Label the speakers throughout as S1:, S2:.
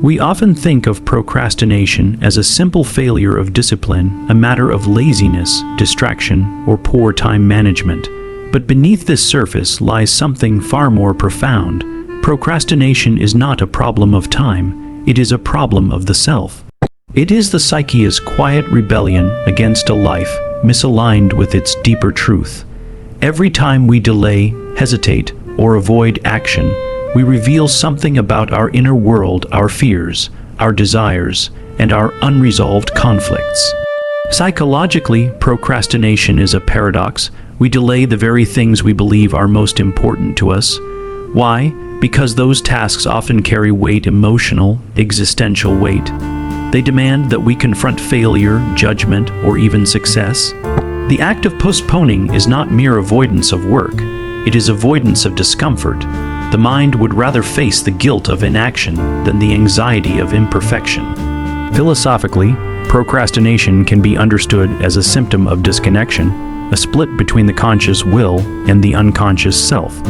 S1: We often think of procrastination as a simple failure of discipline, a matter of laziness, distraction, or poor time management. But beneath this surface lies something far more profound. Procrastination is not a problem of time, it is a problem of the self. It is the psyche's quiet rebellion against a life misaligned with its deeper truth. Every time we delay, hesitate, or avoid action, we reveal something about our inner world, our fears, our desires, and our unresolved conflicts. Psychologically, procrastination is a paradox. We delay the very things we believe are most important to us. Why? Because those tasks often carry weight, emotional, existential weight. They demand that we confront failure, judgment, or even success. The act of postponing is not mere avoidance of work. It is avoidance of discomfort. The mind would rather face the guilt of inaction than the anxiety of imperfection. Philosophically, procrastination can be understood as a symptom of disconnection, a split between the conscious will and the unconscious self.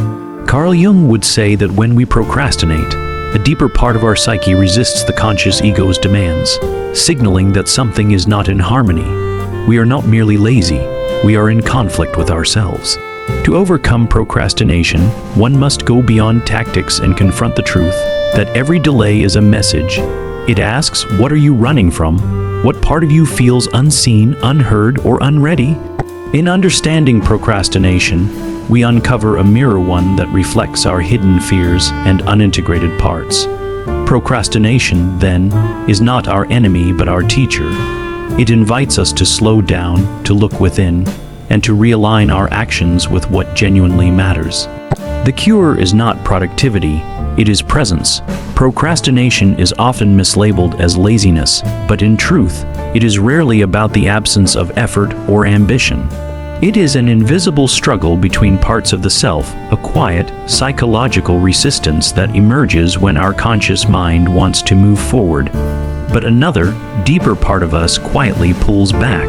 S1: Carl Jung would say that when we procrastinate, a deeper part of our psyche resists the conscious ego's demands, signaling that something is not in harmony. We are not merely lazy, we are in conflict with ourselves. To overcome procrastination, one must go beyond tactics and confront the truth that every delay is a message. It asks, what are you running from? What part of you feels unseen, unheard, or unready? In understanding procrastination, we uncover a mirror one that reflects our hidden fears and unintegrated parts. Procrastination, then, is not our enemy but our teacher. It invites us to slow down, to look within, and to realign our actions with what genuinely matters. The cure is not productivity, it is presence. Procrastination is often mislabeled as laziness, but in truth, it is rarely about the absence of effort or ambition. It is an invisible struggle between parts of the self, a quiet, psychological resistance that emerges when our conscious mind wants to move forward, but another, deeper part of us quietly pulls back.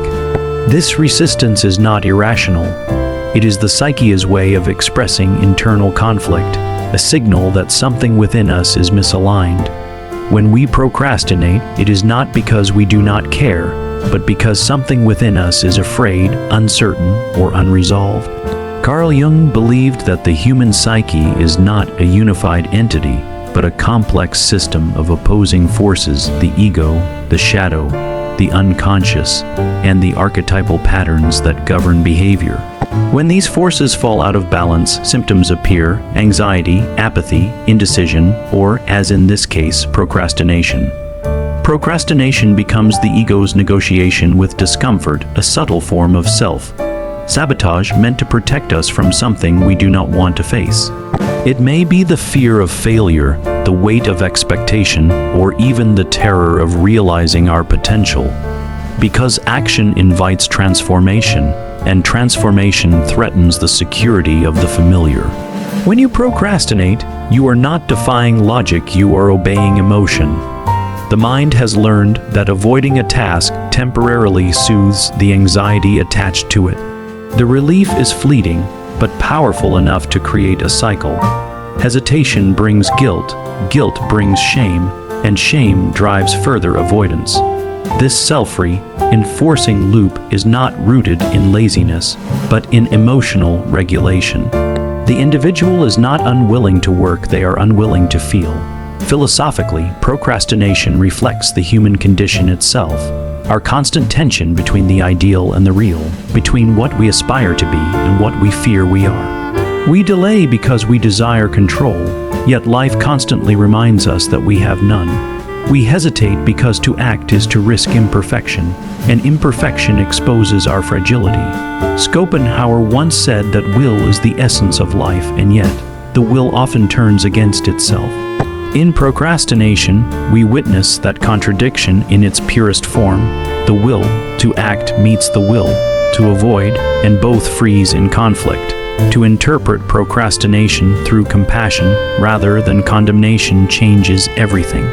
S1: This resistance is not irrational. It is the psyche's way of expressing internal conflict, a signal that something within us is misaligned. When we procrastinate, it is not because we do not care, but because something within us is afraid, uncertain, or unresolved. Carl Jung believed that the human psyche is not a unified entity, but a complex system of opposing forces: the ego, the shadow, the unconscious, and the archetypal patterns that govern behavior. When these forces fall out of balance, symptoms appear: anxiety, apathy, indecision, or, as in this case, procrastination. Procrastination becomes the ego's negotiation with discomfort, a subtle form of self-sabotage meant to protect us from something we do not want to face. It may be the fear of failure, the weight of expectation, or even the terror of realizing our potential. Because action invites transformation, and transformation threatens the security of the familiar. When you procrastinate, you are not defying logic, you are obeying emotion. The mind has learned that avoiding a task temporarily soothes the anxiety attached to it. The relief is fleeting, but powerful enough to create a cycle. Hesitation brings guilt, guilt brings shame, and shame drives further avoidance. This self-reinforcing loop is not rooted in laziness, but in emotional regulation. The individual is not unwilling to work, they are unwilling to feel. Philosophically, procrastination reflects the human condition itself, our constant tension between the ideal and the real, between what we aspire to be and what we fear we are. We delay because we desire control, yet life constantly reminds us that we have none. We hesitate because to act is to risk imperfection, and imperfection exposes our fragility. Schopenhauer once said that will is the essence of life, and yet, the will often turns against itself. In procrastination, we witness that contradiction in its purest form. The will to act meets the will to avoid, and both freeze in conflict. To interpret procrastination through compassion rather than condemnation changes everything.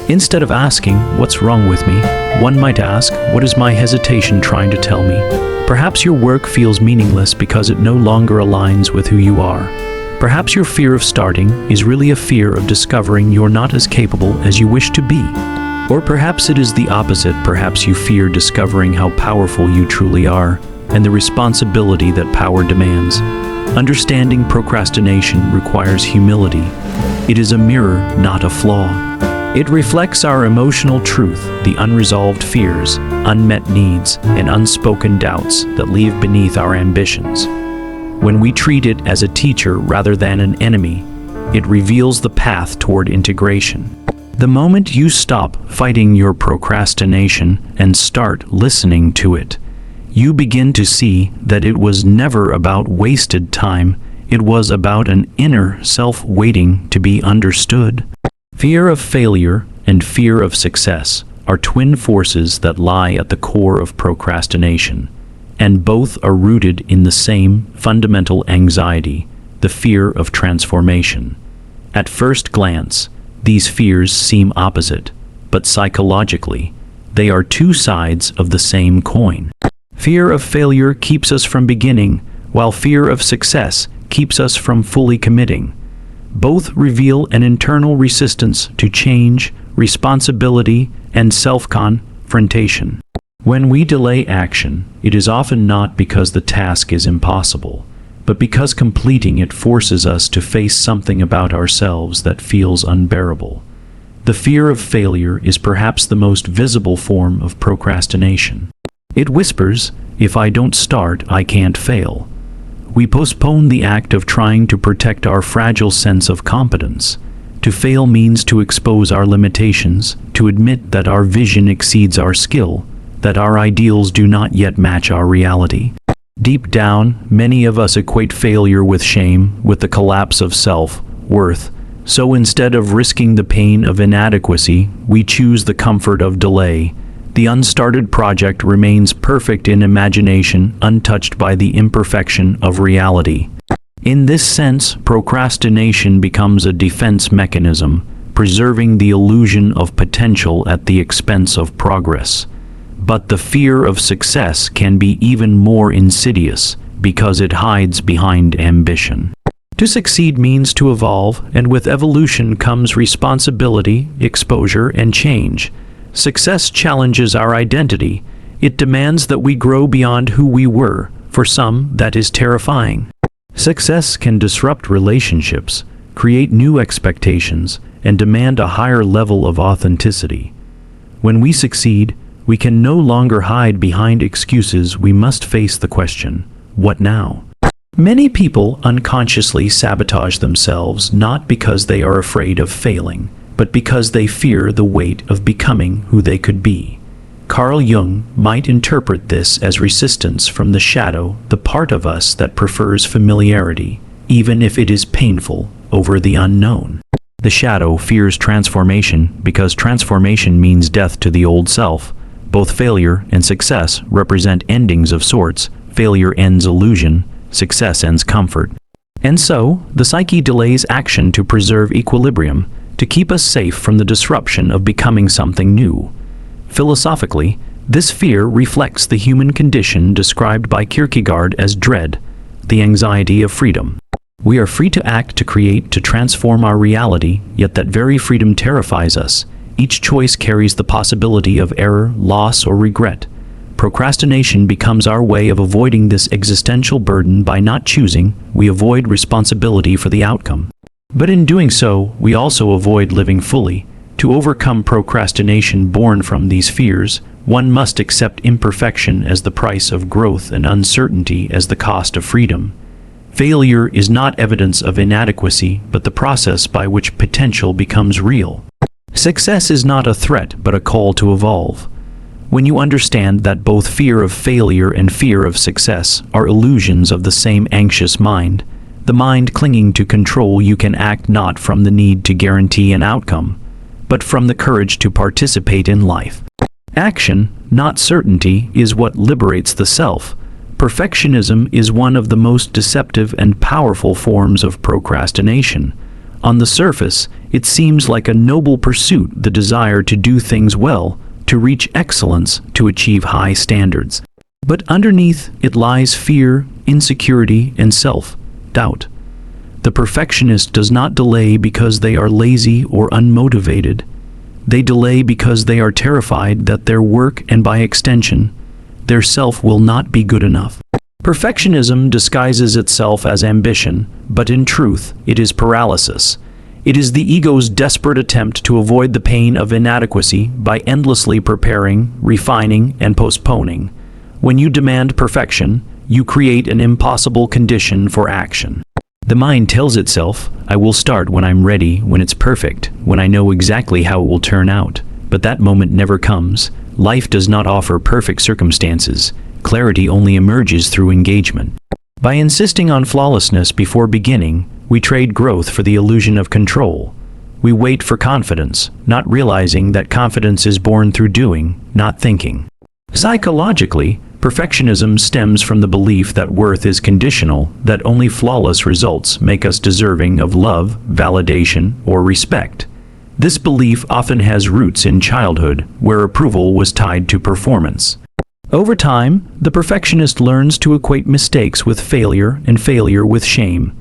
S1: Instead of asking, "What's wrong with me?" one might ask, "What is my hesitation trying to tell me?" Perhaps your work feels meaningless because it no longer aligns with who you are. Perhaps your fear of starting is really a fear of discovering you're not as capable as you wish to be. Or perhaps it is the opposite. Perhaps you fear discovering how powerful you truly are and the responsibility that power demands. Understanding procrastination requires humility. It is a mirror, not a flaw. It reflects our emotional truth, the unresolved fears, unmet needs, and unspoken doubts that leave beneath our ambitions. When we treat it as a teacher rather than an enemy, it reveals the path toward integration. The moment you stop fighting your procrastination and start listening to it, you begin to see that it was never about wasted time. It was about an inner self waiting to be understood. Fear of failure and fear of success are twin forces that lie at the core of procrastination, and both are rooted in the same fundamental anxiety, the fear of transformation. At first glance, these fears seem opposite, but psychologically, they are two sides of the same coin. Fear of failure keeps us from beginning, while fear of success keeps us from fully committing. Both reveal an internal resistance to change, responsibility, and self-confrontation. When we delay action, it is often not because the task is impossible, but because completing it forces us to face something about ourselves that feels unbearable. The fear of failure is perhaps the most visible form of procrastination. It whispers, "If I don't start, I can't fail." We postpone the act of trying to protect our fragile sense of competence. To fail means to expose our limitations, to admit that our vision exceeds our skill, that our ideals do not yet match our reality. Deep down, many of us equate failure with shame, with the collapse of self-worth. So instead of risking the pain of inadequacy, we choose the comfort of delay. The unstarted project remains perfect in imagination, untouched by the imperfection of reality. In this sense, procrastination becomes a defense mechanism, preserving the illusion of potential at the expense of progress. But the fear of success can be even more insidious because it hides behind ambition. To succeed means to evolve, and with evolution comes responsibility, exposure, and change. Success challenges our identity. It demands that we grow beyond who we were. For some, that is terrifying. Success can disrupt relationships, create new expectations, and demand a higher level of authenticity. When we succeed, we can no longer hide behind excuses. We must face the question, what now? Many people unconsciously sabotage themselves not because they are afraid of failing, but because they fear the weight of becoming who they could be. Carl Jung might interpret this as resistance from the shadow, the part of us that prefers familiarity, even if it is painful, over the unknown. The shadow fears transformation because transformation means death to the old self. Both failure and success represent endings of sorts. Failure ends illusion, success ends comfort. And so, the psyche delays action to preserve equilibrium, to keep us safe from the disruption of becoming something new. Philosophically, this fear reflects the human condition described by Kierkegaard as dread, the anxiety of freedom. We are free to act, to create, to transform our reality, yet that very freedom terrifies us. Each choice carries the possibility of error, loss, or regret. Procrastination becomes our way of avoiding this existential burden. By not choosing, we avoid responsibility for the outcome. But in doing so, we also avoid living fully. To overcome procrastination born from these fears, one must accept imperfection as the price of growth and uncertainty as the cost of freedom. Failure is not evidence of inadequacy, but the process by which potential becomes real. Success is not a threat, but a call to evolve. When you understand that both fear of failure and fear of success are illusions of the same anxious mind, the mind clinging to control, you can act not from the need to guarantee an outcome, but from the courage to participate in life. Action, not certainty, is what liberates the self. Perfectionism is one of the most deceptive and powerful forms of procrastination. On the surface, it seems like a noble pursuit, the desire to do things well, to reach excellence, to achieve high standards. But underneath it lies fear, insecurity, and self-doubt. The perfectionist does not delay because they are lazy or unmotivated. They delay because they are terrified that their work, and by extension, their self, will not be good enough. Perfectionism disguises itself as ambition, but in truth, it is paralysis. It is the ego's desperate attempt to avoid the pain of inadequacy by endlessly preparing, refining, and postponing. When you demand perfection, you create an impossible condition for action. The mind tells itself, I will start when I'm ready, when it's perfect, when I know exactly how it will turn out. But that moment never comes. Life does not offer perfect circumstances. Clarity only emerges through engagement. By insisting on flawlessness before beginning, we trade growth for the illusion of control. We wait for confidence, not realizing that confidence is born through doing, not thinking. Psychologically, perfectionism stems from the belief that worth is conditional, that only flawless results make us deserving of love, validation, or respect. This belief often has roots in childhood, where approval was tied to performance. Over time, the perfectionist learns to equate mistakes with failure and failure with shame.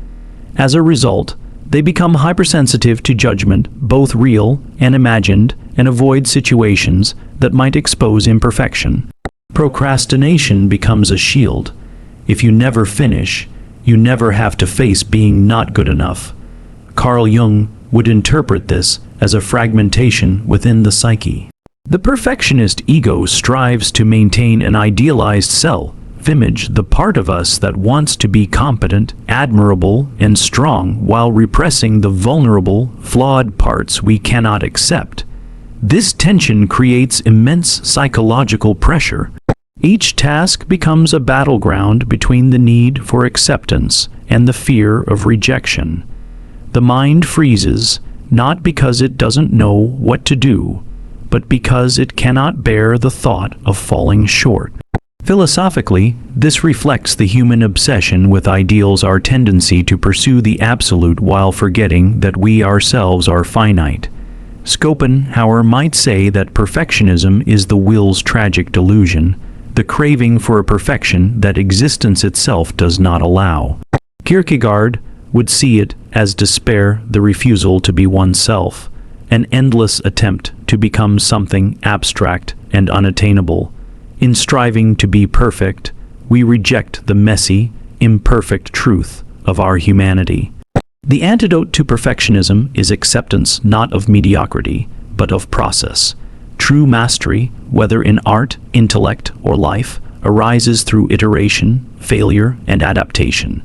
S1: As a result, they become hypersensitive to judgment, both real and imagined, and avoid situations that might expose imperfection. Procrastination becomes a shield. If you never finish, you never have to face being not good enough. Carl Jung would interpret this as a fragmentation within the psyche. The perfectionist ego strives to maintain an idealized self-image, the part of us that wants to be competent, admirable, and strong, while repressing the vulnerable, flawed parts we cannot accept. This tension creates immense psychological pressure. Each task becomes a battleground between the need for acceptance and the fear of rejection. The mind freezes, not because it doesn't know what to do, but because it cannot bear the thought of falling short. Philosophically, this reflects the human obsession with ideals, our tendency to pursue the absolute while forgetting that we ourselves are finite. Schopenhauer might say that perfectionism is the will's tragic delusion, the craving for a perfection that existence itself does not allow. Kierkegaard would see it as despair, the refusal to be oneself, an endless attempt to become something abstract and unattainable. In striving to be perfect, we reject the messy, imperfect truth of our humanity. The antidote to perfectionism is acceptance not of mediocrity, but of process. True mastery, whether in art, intellect, or life, arises through iteration, failure, and adaptation.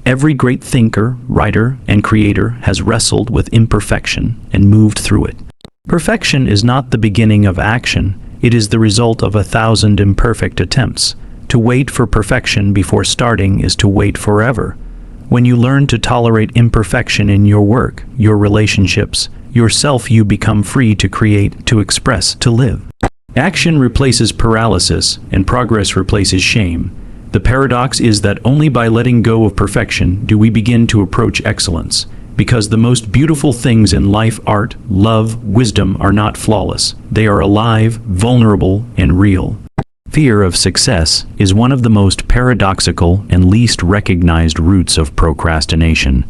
S1: Every great thinker, writer, and creator has wrestled with imperfection and moved through it. Perfection is not the beginning of action, it is the result of 1,000 imperfect attempts. To wait for perfection before starting is to wait forever. When you learn to tolerate imperfection in your work, your relationships, yourself, you become free to create, to express, to live. Action replaces paralysis, and progress replaces shame. The paradox is that only by letting go of perfection do we begin to approach excellence, because the most beautiful things in life, art, love, wisdom, are not flawless. They are alive, vulnerable, and real. Fear of success is one of the most paradoxical and least recognized roots of procrastination.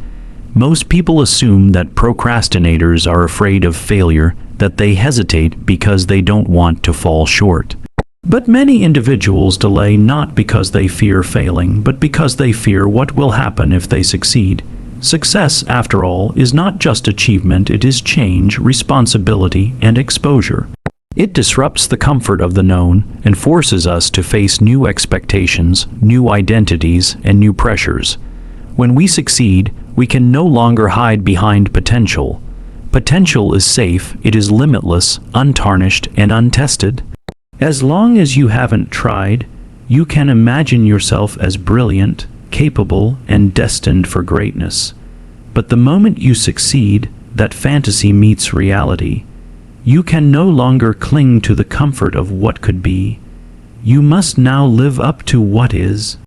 S1: Most people assume that procrastinators are afraid of failure, that they hesitate because they don't want to fall short. But many individuals delay not because they fear failing, but because they fear what will happen if they succeed. Success, after all, is not just achievement, it is change, responsibility, and exposure. It disrupts the comfort of the known and forces us to face new expectations, new identities, and new pressures. When we succeed, we can no longer hide behind potential. Potential is safe, it is limitless, untarnished, and untested. As long as you haven't tried, you can imagine yourself as brilliant, capable, and destined for greatness. But the moment you succeed, that fantasy meets reality. You can no longer cling to the comfort of what could be. You must now live up to what is.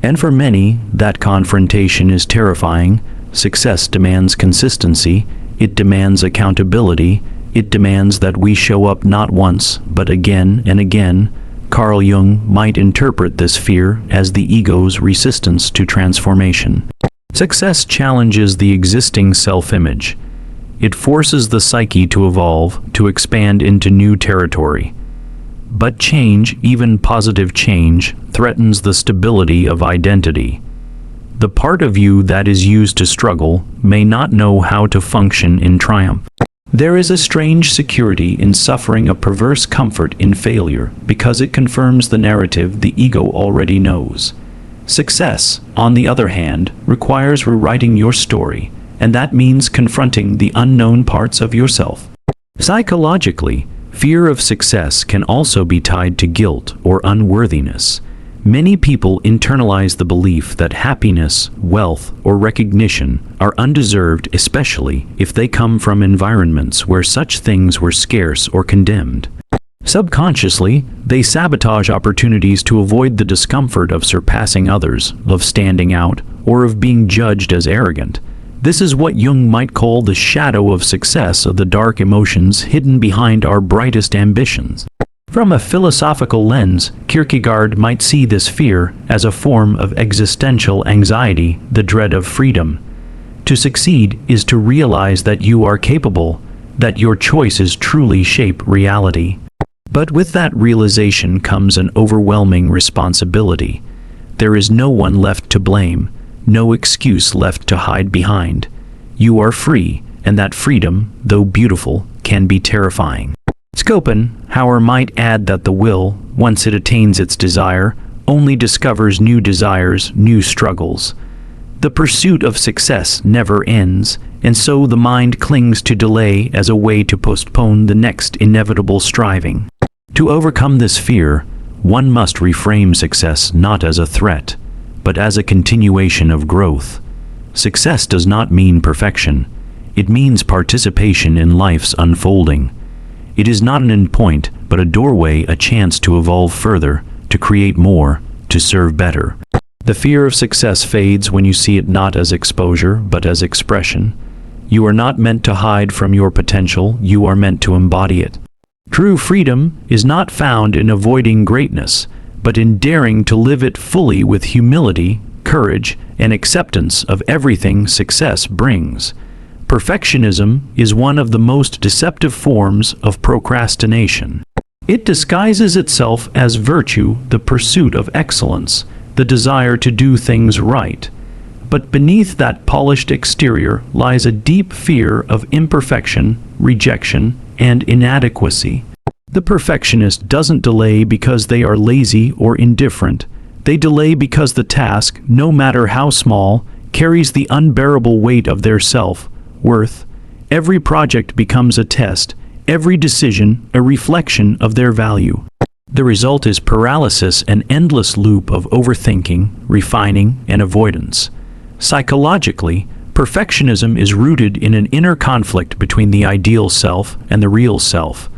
S1: And for many, that confrontation is terrifying. Success demands consistency, it demands accountability, it demands that we show up not once, but again and again. Carl Jung might interpret this fear as the ego's resistance to transformation. Success challenges the existing self-image. It forces the psyche to evolve, to expand into new territory. But change, even positive change, threatens the stability of identity. The part of you that is used to struggle may not know how to function in triumph. There is a strange security in suffering, a perverse comfort in failure, because it confirms the narrative the ego already knows. Success, on the other hand, requires rewriting your story, and that means confronting the unknown parts of yourself. Psychologically, fear of success can also be tied to guilt or unworthiness. Many people internalize the belief that happiness, wealth, or recognition are undeserved, especially if they come from environments where such things were scarce or condemned. Subconsciously, they sabotage opportunities to avoid the discomfort of surpassing others, of standing out, or of being judged as arrogant. This is what Jung might call the shadow of success, of the dark emotions hidden behind our brightest ambitions. From a philosophical lens, Kierkegaard might see this fear as a form of existential anxiety, the dread of freedom. To succeed is to realize that you are capable, that your choices truly shape reality. But with that realization comes an overwhelming responsibility. There is no one left to blame, no excuse left to hide behind. You are free, and that freedom, though beautiful, can be terrifying. Schopenhauer might add that the will, once it attains its desire, only discovers new desires, new struggles. The pursuit of success never ends, and so the mind clings to delay as a way to postpone the next inevitable striving. To overcome this fear, one must reframe success not as a threat, but as a continuation of growth. Success does not mean perfection. It means participation in life's unfolding. It is not an endpoint, but a doorway, a chance to evolve further, to create more, to serve better. The fear of success fades when you see it not as exposure, but as expression. You are not meant to hide from your potential, you are meant to embody it. True freedom is not found in avoiding greatness, but in daring to live it fully with humility, courage, and acceptance of everything success brings. Perfectionism is one of the most deceptive forms of procrastination. It disguises itself as virtue, the pursuit of excellence, the desire to do things right. But beneath that polished exterior lies a deep fear of imperfection, rejection, and inadequacy. The perfectionist doesn't delay because they are lazy or indifferent. They delay because the task, no matter how small, carries the unbearable weight of their self-worth. Every project becomes a test, every decision a reflection of their value. The result is paralysis, an endless loop of overthinking, refining, and avoidance. Psychologically, perfectionism is rooted in an inner conflict between the ideal self and the real self.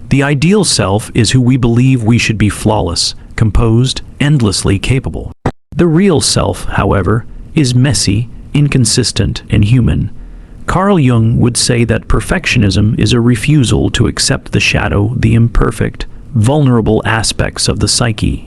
S1: The ideal self is who we believe we should be: flawless, composed, endlessly capable. The real self, however, is messy, inconsistent, and human. Carl Jung would say that perfectionism is a refusal to accept the shadow, the imperfect, vulnerable aspects of the psyche.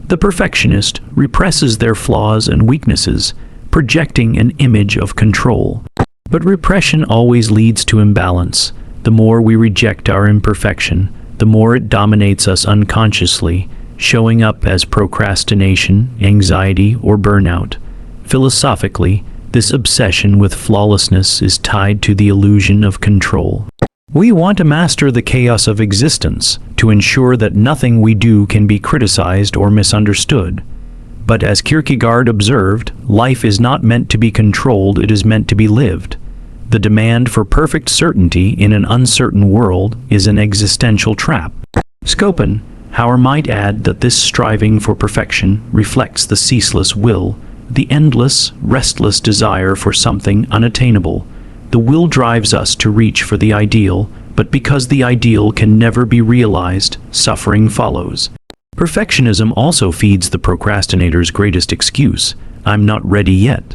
S1: The perfectionist represses their flaws and weaknesses, projecting an image of control. But repression always leads to imbalance. The more we reject our imperfection, the more it dominates us unconsciously, showing up as procrastination, anxiety, or burnout. Philosophically, this obsession with flawlessness is tied to the illusion of control. We want to master the chaos of existence, to ensure that nothing we do can be criticized or misunderstood. But as Kierkegaard observed, life is not meant to be controlled, it is meant to be lived. The demand for perfect certainty in an uncertain world is an existential trap. Schopenhauer might add that this striving for perfection reflects the ceaseless will, the endless, restless desire for something unattainable. The will drives us to reach for the ideal, but because the ideal can never be realized, suffering follows. Perfectionism also feeds the procrastinator's greatest excuse: "I'm not ready yet."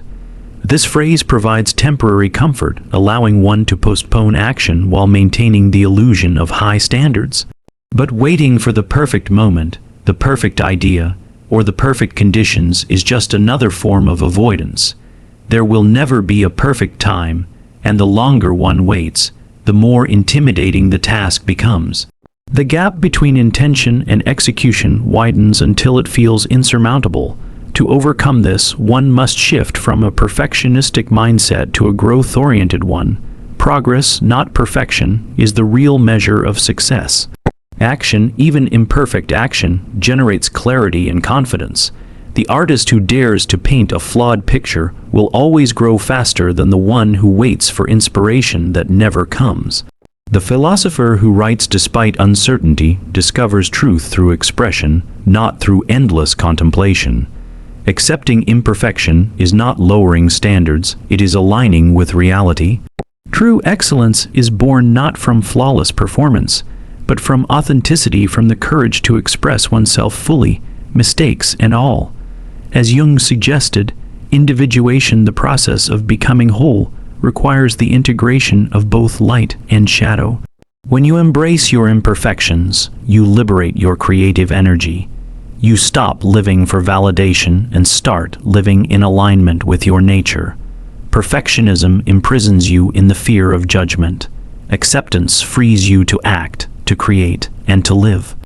S1: This phrase provides temporary comfort, allowing one to postpone action while maintaining the illusion of high standards. But waiting for the perfect moment, the perfect idea, or the perfect conditions is just another form of avoidance. There will never be a perfect time, and the longer one waits, the more intimidating the task becomes. The gap between intention and execution widens until it feels insurmountable. To overcome this, one must shift from a perfectionistic mindset to a growth-oriented one. Progress, not perfection, is the real measure of success. Action, even imperfect action, generates clarity and confidence. The artist who dares to paint a flawed picture will always grow faster than the one who waits for inspiration that never comes. The philosopher who writes despite uncertainty discovers truth through expression, not through endless contemplation. Accepting imperfection is not lowering standards, it is aligning with reality. True excellence is born not from flawless performance, but from authenticity, from the courage to express oneself fully, mistakes and all. As Jung suggested, individuation, the process of becoming whole, requires the integration of both light and shadow. When you embrace your imperfections, you liberate your creative energy. You stop living for validation and start living in alignment with your nature. Perfectionism imprisons you in the fear of judgment. Acceptance frees you to act, to create, and to live.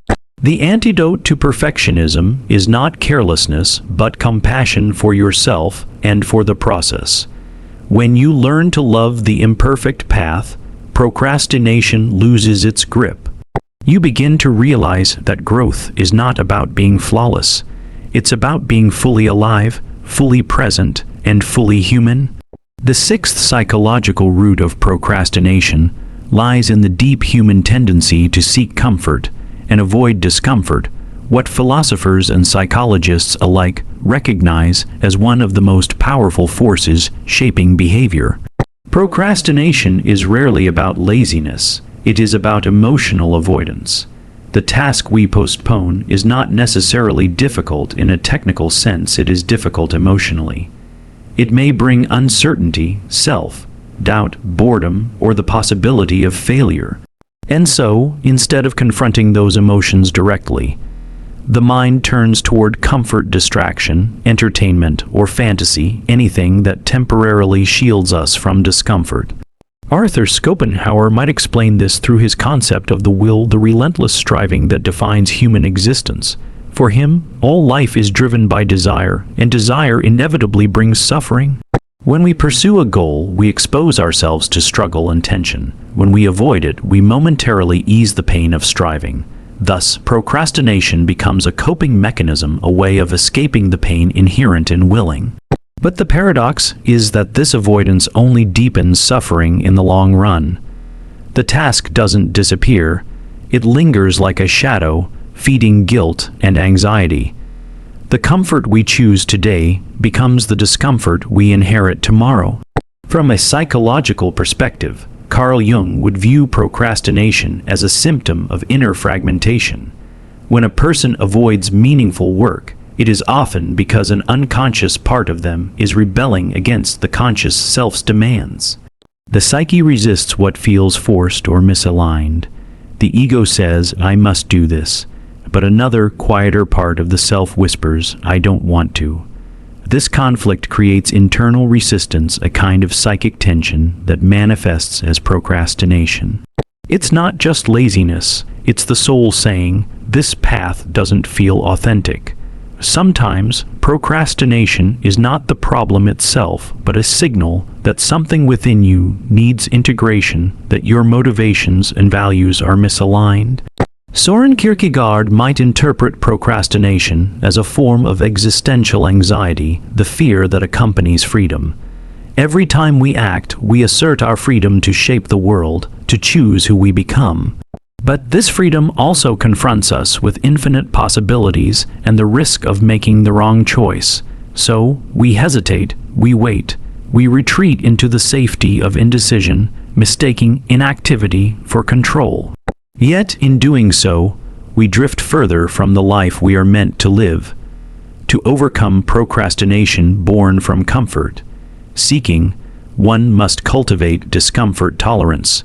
S1: The antidote to perfectionism is not carelessness, but compassion for yourself and for the process. When you learn to love the imperfect path, procrastination loses its grip. You begin to realize that growth is not about being flawless. It's about being fully alive, fully present, and fully human. The sixth psychological root of procrastination lies in the deep human tendency to seek comfort and avoid discomfort, what philosophers and psychologists alike recognize as one of the most powerful forces shaping behavior. Procrastination is rarely about laziness, it is about emotional avoidance. The task we postpone is not necessarily difficult in a technical sense, it is difficult emotionally. It may bring uncertainty, self-doubt, boredom, or the possibility of failure. And so, instead of confronting those emotions directly, the mind turns toward comfort, distraction, entertainment, or fantasy, anything that temporarily shields us from discomfort. Arthur Schopenhauer might explain this through his concept of the will, the relentless striving that defines human existence. For him, all life is driven by desire, and desire inevitably brings suffering. When we pursue a goal, we expose ourselves to struggle and tension. When we avoid it, we momentarily ease the pain of striving. Thus, procrastination becomes a coping mechanism, a way of escaping the pain inherent in willing. But the paradox is that this avoidance only deepens suffering in the long run. The task doesn't disappear, it lingers like a shadow, feeding guilt and anxiety. The comfort we choose today becomes the discomfort we inherit tomorrow. From a psychological perspective, Carl Jung would view procrastination as a symptom of inner fragmentation. When a person avoids meaningful work, it is often because an unconscious part of them is rebelling against the conscious self's demands. The psyche resists what feels forced or misaligned. The ego says, "I must do this," but another, quieter part of the self whispers, "I don't want to." This conflict creates internal resistance, a kind of psychic tension that manifests as procrastination. It's not just laziness, it's the soul saying, "This path doesn't feel authentic." Sometimes, procrastination is not the problem itself, but a signal that something within you needs integration, that your motivations and values are misaligned. Soren Kierkegaard might interpret procrastination as a form of existential anxiety, the fear that accompanies freedom. Every time we act, we assert our freedom to shape the world, to choose who we become. But this freedom also confronts us with infinite possibilities and the risk of making the wrong choice. So, we hesitate, we wait, we retreat into the safety of indecision, mistaking inactivity for control. Yet, in doing so, we drift further from the life we are meant to live. To overcome procrastination born from comfort seeking, one must cultivate discomfort tolerance.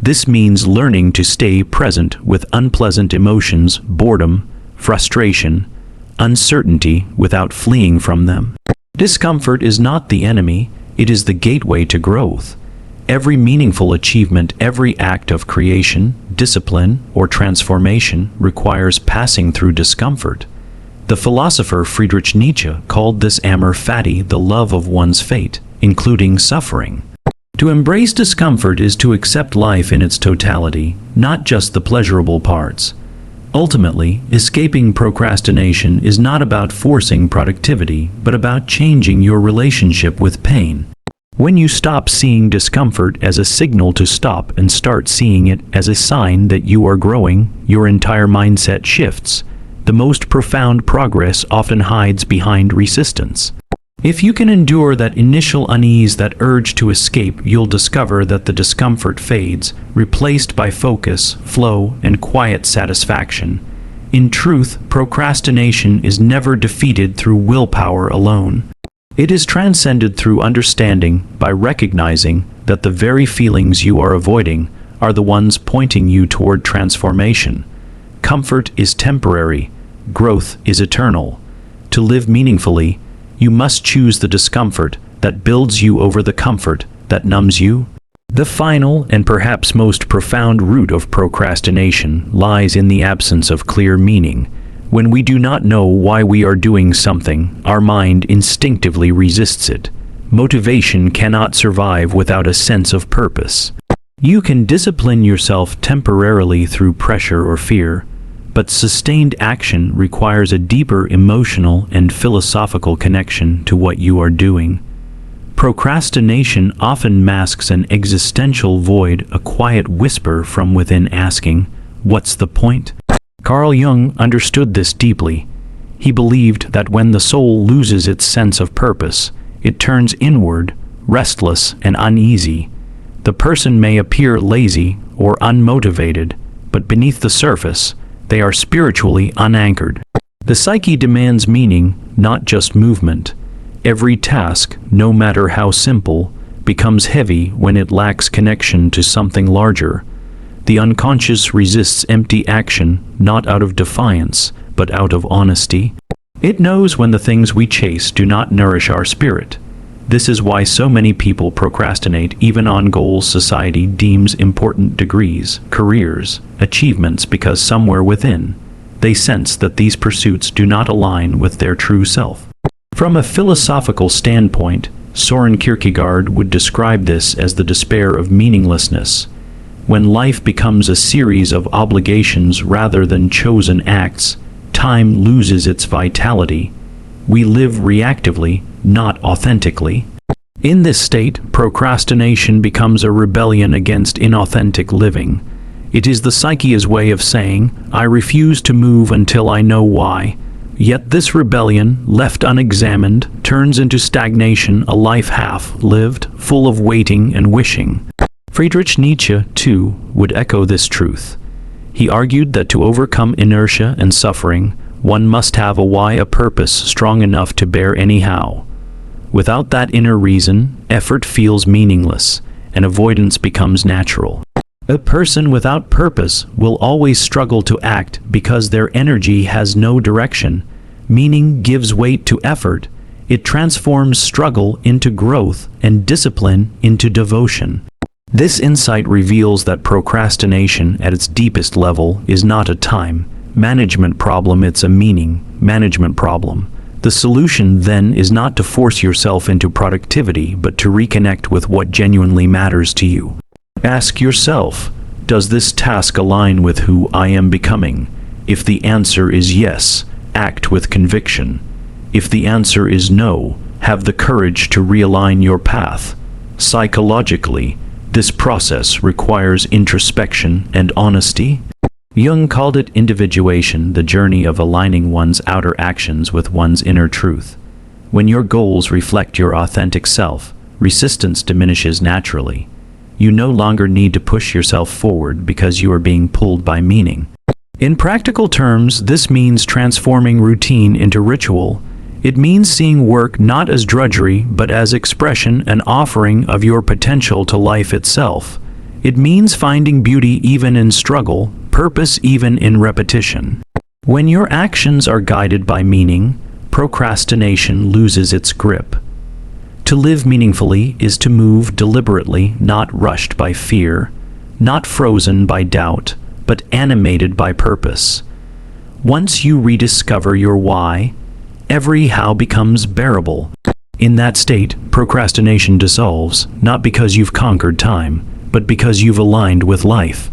S1: This means learning to stay present with unpleasant emotions, boredom, frustration, uncertainty without fleeing from them. Discomfort is not the enemy, it is the gateway to growth. Every meaningful achievement, every act of creation, discipline, or transformation requires passing through discomfort. The philosopher Friedrich Nietzsche called this amor fati the love of one's fate, including suffering. To embrace discomfort is to accept life in its totality, not just the pleasurable parts. Ultimately, escaping procrastination is not about forcing productivity, but about changing your relationship with pain. When you stop seeing discomfort as a signal to stop and start seeing it as a sign that you are growing, your entire mindset shifts. The most profound progress often hides behind resistance. If you can endure that initial unease, that urge to escape, you'll discover that the discomfort fades, replaced by focus, flow, and quiet satisfaction. In truth, procrastination is never defeated through willpower alone. It is transcended through understanding, by recognizing that the very feelings you are avoiding are the ones pointing you toward transformation. Comfort is temporary, growth is eternal. To live meaningfully, you must choose the discomfort that builds you over the comfort that numbs you. The final and perhaps most profound root of procrastination lies in the absence of clear meaning. When we do not know why we are doing something, our mind instinctively resists it. Motivation cannot survive without a sense of purpose. You can discipline yourself temporarily through pressure or fear, but sustained action requires a deeper emotional and philosophical connection to what you are doing. Procrastination often masks an existential void, a quiet whisper from within asking, "What's the point?" Carl Jung understood this deeply. He believed that when the soul loses its sense of purpose, it turns inward, restless and uneasy. The person may appear lazy or unmotivated, but beneath the surface, they are spiritually unanchored. The psyche demands meaning, not just movement. Every task, no matter how simple, becomes heavy when it lacks connection to something larger. The unconscious resists empty action, not out of defiance, but out of honesty. It knows when the things we chase do not nourish our spirit. This is why so many people procrastinate even on goals society deems important: degrees, careers, achievements, because somewhere within, they sense that these pursuits do not align with their true self. From a philosophical standpoint, Søren Kierkegaard would describe this as the despair of meaninglessness. When life becomes a series of obligations rather than chosen acts, time loses its vitality. We live reactively, not authentically. In this state, procrastination becomes a rebellion against inauthentic living. It is the psyche's way of saying, "I refuse to move until I know why." Yet this rebellion, left unexamined, turns into stagnation, a life half-lived, full of waiting and wishing. Friedrich Nietzsche, too, would echo this truth. He argued that to overcome inertia and suffering, one must have a why, a purpose strong enough to bear anyhow. Without that inner reason, effort feels meaningless, and avoidance becomes natural. A person without purpose will always struggle to act because their energy has no direction. Meaning gives weight to effort. It transforms struggle into growth and discipline into devotion. This insight reveals that procrastination at its deepest level is not a time management problem, it's a meaning management problem. The solution then is not to force yourself into productivity, but to reconnect with what genuinely matters to you. Ask yourself, does this task align with who I am becoming? If the answer is yes, act with conviction. If the answer is no, have the courage to realign your path. Psychologically, this process requires introspection and honesty. Jung called it individuation, the journey of aligning one's outer actions with one's inner truth. When your goals reflect your authentic self, resistance diminishes naturally. You no longer need to push yourself forward because you are being pulled by meaning. In practical terms, this means transforming routine into ritual. It means seeing work not as drudgery, but as expression and offering of your potential to life itself. It means finding beauty even in struggle, purpose even in repetition. When your actions are guided by meaning, procrastination loses its grip. To live meaningfully is to move deliberately, not rushed by fear, not frozen by doubt, but animated by purpose. Once you rediscover your why, every how becomes bearable. In that state, procrastination dissolves, not because you've conquered time, but because you've aligned with life.